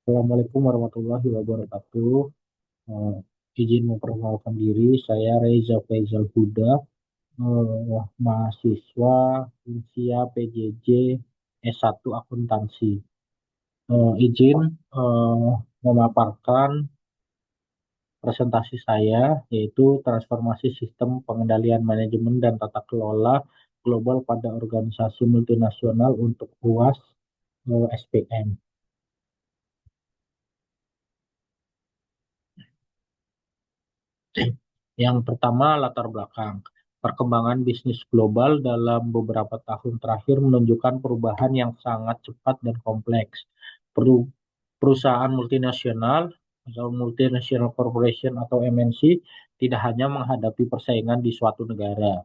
Assalamualaikum warahmatullahi wabarakatuh. Eh, izin memperkenalkan diri, saya Reza Faizal Huda, mahasiswa usia PJJ S1 Akuntansi. Izin eh, memaparkan presentasi saya, yaitu transformasi sistem pengendalian manajemen dan tata kelola global pada organisasi multinasional untuk UAS SPM. Yang pertama, latar belakang. Perkembangan bisnis global dalam beberapa tahun terakhir menunjukkan perubahan yang sangat cepat dan kompleks. Perusahaan multinasional atau multinational corporation atau MNC tidak hanya menghadapi persaingan di suatu negara,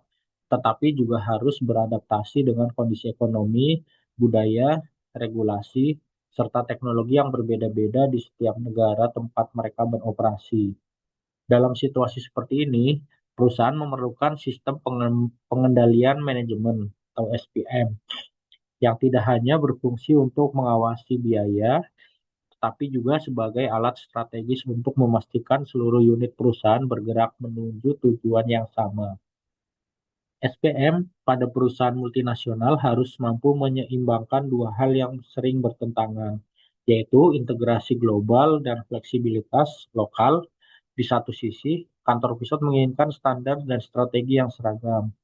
tetapi juga harus beradaptasi dengan kondisi ekonomi, budaya, regulasi, serta teknologi yang berbeda-beda di setiap negara tempat mereka beroperasi. Dalam situasi seperti ini, perusahaan memerlukan sistem pengendalian manajemen atau SPM yang tidak hanya berfungsi untuk mengawasi biaya, tetapi juga sebagai alat strategis untuk memastikan seluruh unit perusahaan bergerak menuju tujuan yang sama. SPM pada perusahaan multinasional harus mampu menyeimbangkan dua hal yang sering bertentangan, yaitu integrasi global dan fleksibilitas lokal. Di satu sisi, kantor pusat menginginkan standar dan strategi yang seragam.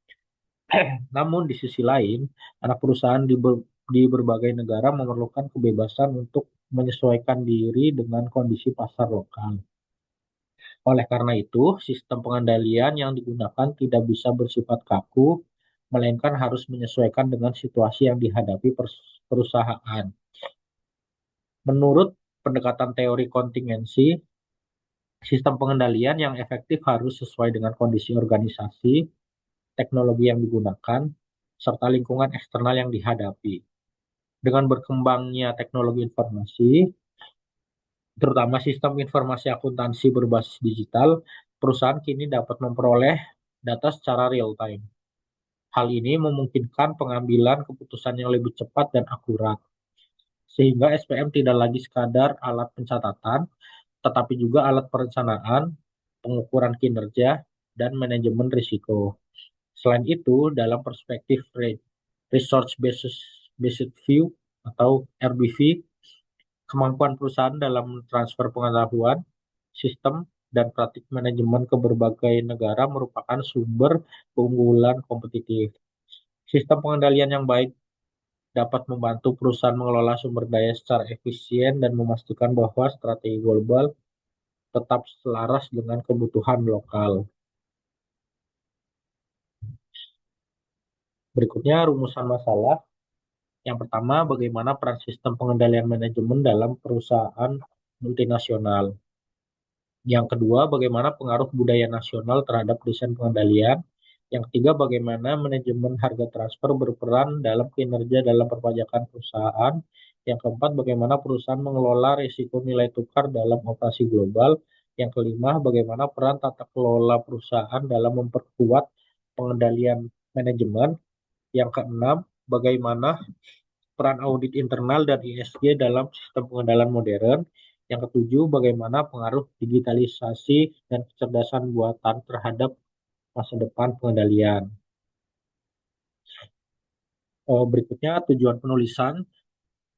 Namun di sisi lain, anak perusahaan di berbagai negara memerlukan kebebasan untuk menyesuaikan diri dengan kondisi pasar lokal. Oleh karena itu, sistem pengendalian yang digunakan tidak bisa bersifat kaku, melainkan harus menyesuaikan dengan situasi yang dihadapi perusahaan. Menurut pendekatan teori kontingensi, sistem pengendalian yang efektif harus sesuai dengan kondisi organisasi, teknologi yang digunakan, serta lingkungan eksternal yang dihadapi. Dengan berkembangnya teknologi informasi, terutama sistem informasi akuntansi berbasis digital, perusahaan kini dapat memperoleh data secara real time. Hal ini memungkinkan pengambilan keputusan yang lebih cepat dan akurat, sehingga SPM tidak lagi sekadar alat pencatatan, tetapi juga alat perencanaan, pengukuran kinerja, dan manajemen risiko. Selain itu, dalam perspektif Resource Based View atau RBV, kemampuan perusahaan dalam transfer pengetahuan, sistem, dan praktik manajemen ke berbagai negara merupakan sumber keunggulan kompetitif. Sistem pengendalian yang baik dapat membantu perusahaan mengelola sumber daya secara efisien dan memastikan bahwa strategi global tetap selaras dengan kebutuhan lokal. Berikutnya rumusan masalah. Yang pertama, bagaimana peran sistem pengendalian manajemen dalam perusahaan multinasional. Yang kedua, bagaimana pengaruh budaya nasional terhadap desain pengendalian. Yang ketiga, bagaimana manajemen harga transfer berperan dalam kinerja dalam perpajakan perusahaan. Yang keempat, bagaimana perusahaan mengelola risiko nilai tukar dalam operasi global. Yang kelima, bagaimana peran tata kelola perusahaan dalam memperkuat pengendalian manajemen. Yang keenam, bagaimana peran audit internal dan ESG dalam sistem pengendalian modern. Yang ketujuh, bagaimana pengaruh digitalisasi dan kecerdasan buatan terhadap masa depan pengendalian. Berikutnya, tujuan penulisan.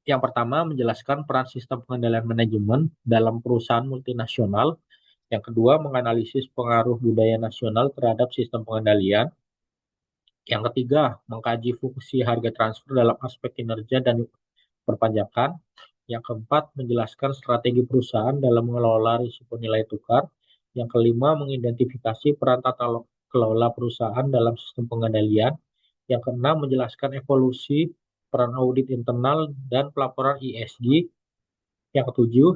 Yang pertama, menjelaskan peran sistem pengendalian manajemen dalam perusahaan multinasional. Yang kedua, menganalisis pengaruh budaya nasional terhadap sistem pengendalian. Yang ketiga, mengkaji fungsi harga transfer dalam aspek kinerja dan perpajakan. Yang keempat, menjelaskan strategi perusahaan dalam mengelola risiko nilai tukar. Yang kelima, mengidentifikasi peran tata kelola perusahaan dalam sistem pengendalian. Yang keenam, menjelaskan evolusi peran audit internal dan pelaporan ESG. Yang ketujuh,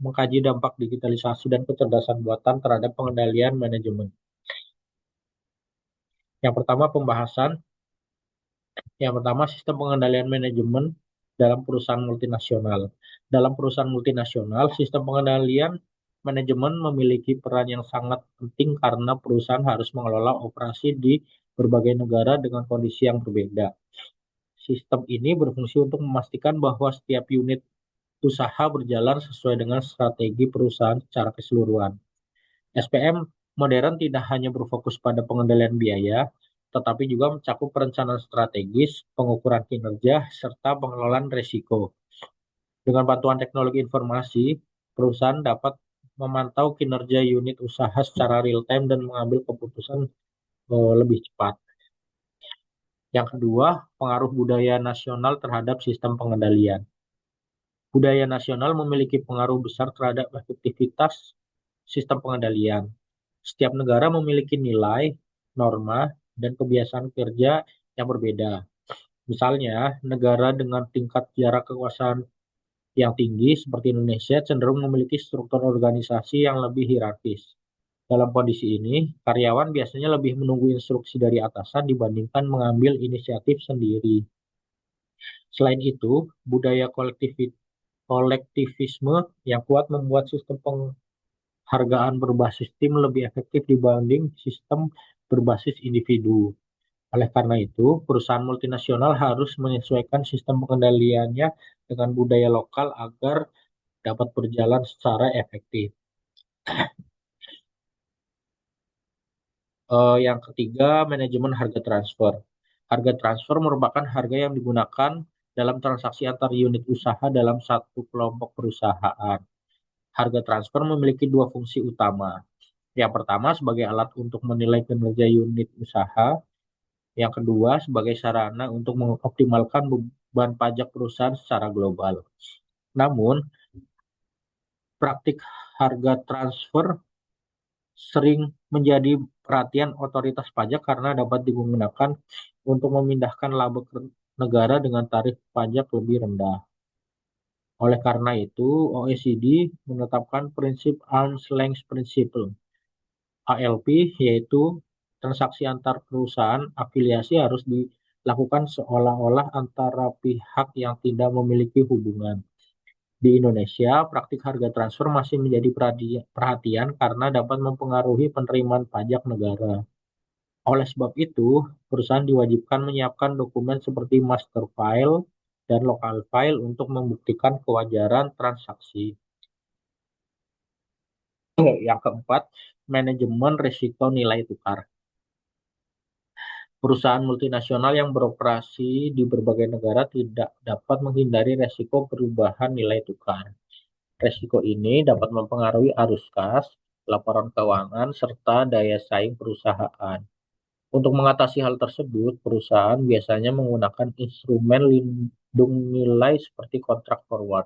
mengkaji dampak digitalisasi dan kecerdasan buatan terhadap pengendalian manajemen. Yang pertama, pembahasan. Yang pertama, sistem pengendalian manajemen dalam perusahaan multinasional. Dalam perusahaan multinasional, sistem pengendalian manajemen memiliki peran yang sangat penting karena perusahaan harus mengelola operasi di berbagai negara dengan kondisi yang berbeda. Sistem ini berfungsi untuk memastikan bahwa setiap unit usaha berjalan sesuai dengan strategi perusahaan secara keseluruhan. SPM modern tidak hanya berfokus pada pengendalian biaya, tetapi juga mencakup perencanaan strategis, pengukuran kinerja, serta pengelolaan risiko. Dengan bantuan teknologi informasi, perusahaan dapat memantau kinerja unit usaha secara real time dan mengambil keputusan lebih cepat. Yang kedua, pengaruh budaya nasional terhadap sistem pengendalian. Budaya nasional memiliki pengaruh besar terhadap efektivitas sistem pengendalian. Setiap negara memiliki nilai, norma, dan kebiasaan kerja yang berbeda. Misalnya, negara dengan tingkat jarak kekuasaan yang tinggi seperti Indonesia cenderung memiliki struktur organisasi yang lebih hierarkis. Dalam kondisi ini, karyawan biasanya lebih menunggu instruksi dari atasan dibandingkan mengambil inisiatif sendiri. Selain itu, budaya kolektivisme yang kuat membuat sistem penghargaan berbasis tim lebih efektif dibanding sistem berbasis individu. Oleh karena itu, perusahaan multinasional harus menyesuaikan sistem pengendaliannya dengan budaya lokal agar dapat berjalan secara efektif. Yang ketiga, manajemen harga transfer. Harga transfer merupakan harga yang digunakan dalam transaksi antar unit usaha dalam satu kelompok perusahaan. Harga transfer memiliki dua fungsi utama. Yang pertama sebagai alat untuk menilai kinerja unit usaha. Yang kedua sebagai sarana untuk mengoptimalkan beban pajak perusahaan secara global. Namun, praktik harga transfer sering menjadi perhatian otoritas pajak karena dapat digunakan untuk memindahkan laba ke negara dengan tarif pajak lebih rendah. Oleh karena itu, OECD menetapkan prinsip Arm's Length Principle (ALP), yaitu transaksi antar perusahaan afiliasi harus dilakukan seolah-olah antara pihak yang tidak memiliki hubungan. Di Indonesia, praktik harga transfer masih menjadi perhatian karena dapat mempengaruhi penerimaan pajak negara. Oleh sebab itu, perusahaan diwajibkan menyiapkan dokumen seperti master file dan local file untuk membuktikan kewajaran transaksi. Yang keempat, manajemen risiko nilai tukar. Perusahaan multinasional yang beroperasi di berbagai negara tidak dapat menghindari risiko perubahan nilai tukar. Risiko ini dapat mempengaruhi arus kas, laporan keuangan, serta daya saing perusahaan. Untuk mengatasi hal tersebut, perusahaan biasanya menggunakan instrumen lindung nilai seperti kontrak forward.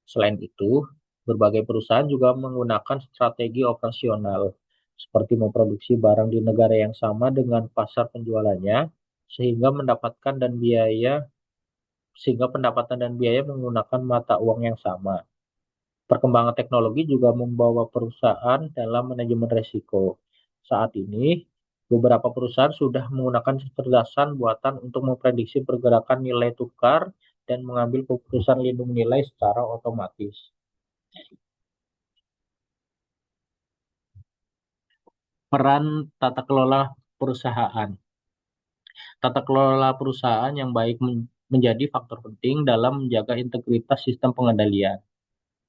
Selain itu, berbagai perusahaan juga menggunakan strategi operasional, seperti memproduksi barang di negara yang sama dengan pasar penjualannya, sehingga pendapatan dan biaya menggunakan mata uang yang sama. Perkembangan teknologi juga membawa perusahaan dalam manajemen risiko. Saat ini, beberapa perusahaan sudah menggunakan kecerdasan buatan untuk memprediksi pergerakan nilai tukar dan mengambil keputusan lindung nilai secara otomatis. Peran tata kelola perusahaan. Tata kelola perusahaan yang baik menjadi faktor penting dalam menjaga integritas sistem pengendalian.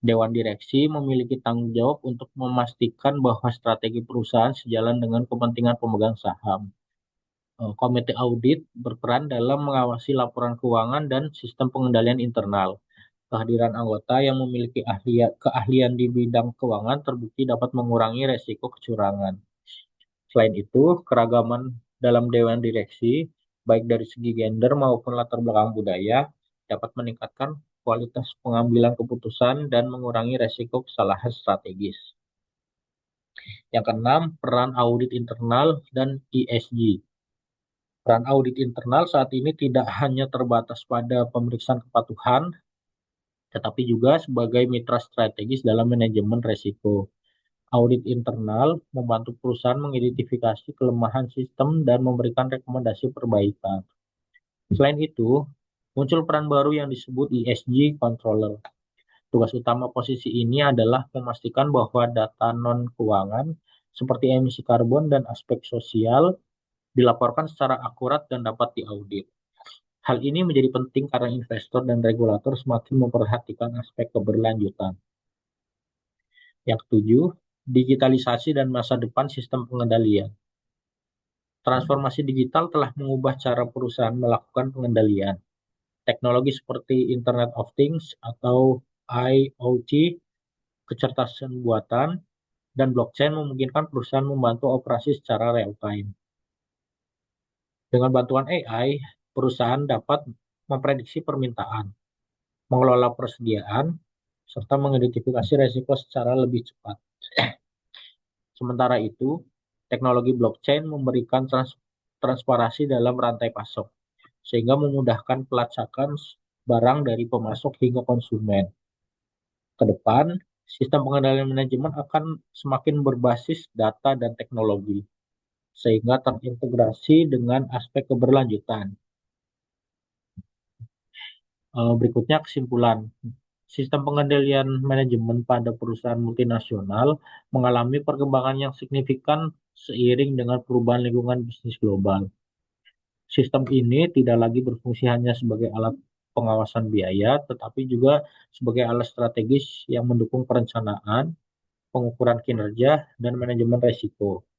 Dewan Direksi memiliki tanggung jawab untuk memastikan bahwa strategi perusahaan sejalan dengan kepentingan pemegang saham. Komite audit berperan dalam mengawasi laporan keuangan dan sistem pengendalian internal. Kehadiran anggota yang memiliki keahlian di bidang keuangan terbukti dapat mengurangi resiko kecurangan. Selain itu, keragaman dalam Dewan Direksi, baik dari segi gender maupun latar belakang budaya, dapat meningkatkan kualitas pengambilan keputusan dan mengurangi resiko kesalahan strategis. Yang keenam, peran audit internal dan ESG. Peran audit internal saat ini tidak hanya terbatas pada pemeriksaan kepatuhan, tetapi juga sebagai mitra strategis dalam manajemen risiko. Audit internal membantu perusahaan mengidentifikasi kelemahan sistem dan memberikan rekomendasi perbaikan. Selain itu, muncul peran baru yang disebut ESG Controller. Tugas utama posisi ini adalah memastikan bahwa data non-keuangan seperti emisi karbon dan aspek sosial dilaporkan secara akurat dan dapat diaudit. Hal ini menjadi penting karena investor dan regulator semakin memperhatikan aspek keberlanjutan. Yang ketujuh, digitalisasi dan masa depan sistem pengendalian. Transformasi digital telah mengubah cara perusahaan melakukan pengendalian. Teknologi seperti Internet of Things atau IoT, kecerdasan buatan, dan blockchain memungkinkan perusahaan membantu operasi secara real time. Dengan bantuan AI, perusahaan dapat memprediksi permintaan, mengelola persediaan, serta mengidentifikasi resiko secara lebih cepat. Sementara itu, teknologi blockchain memberikan transparansi dalam rantai pasok, sehingga memudahkan pelacakan barang dari pemasok hingga konsumen. Ke depan, sistem pengendalian manajemen akan semakin berbasis data dan teknologi, sehingga terintegrasi dengan aspek keberlanjutan. Berikutnya kesimpulan. Sistem pengendalian manajemen pada perusahaan multinasional mengalami perkembangan yang signifikan seiring dengan perubahan lingkungan bisnis global. Sistem ini tidak lagi berfungsi hanya sebagai alat pengawasan biaya, tetapi juga sebagai alat strategis yang mendukung perencanaan, pengukuran kinerja, dan manajemen risiko.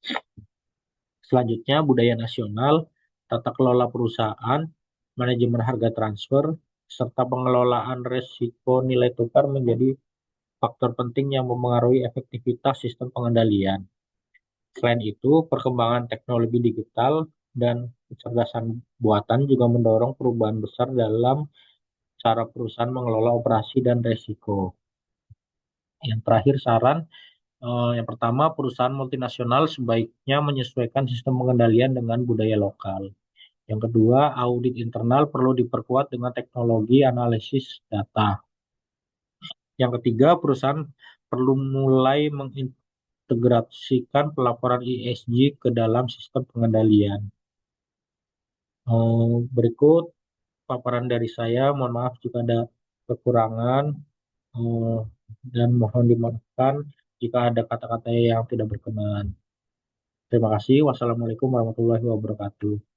Selanjutnya, budaya nasional, tata kelola perusahaan, manajemen harga transfer, serta pengelolaan risiko nilai tukar menjadi faktor penting yang memengaruhi efektivitas sistem pengendalian. Selain itu, perkembangan teknologi digital dan kecerdasan buatan juga mendorong perubahan besar dalam cara perusahaan mengelola operasi dan risiko. Yang terakhir, saran. Yang pertama, perusahaan multinasional sebaiknya menyesuaikan sistem pengendalian dengan budaya lokal. Yang kedua, audit internal perlu diperkuat dengan teknologi analisis data. Yang ketiga, perusahaan perlu mulai mengintegrasikan pelaporan ESG ke dalam sistem pengendalian. Berikut paparan dari saya. Mohon maaf jika ada kekurangan eh, dan mohon dimaafkan jika ada kata-kata yang tidak berkenan. Terima kasih. Wassalamualaikum warahmatullahi wabarakatuh.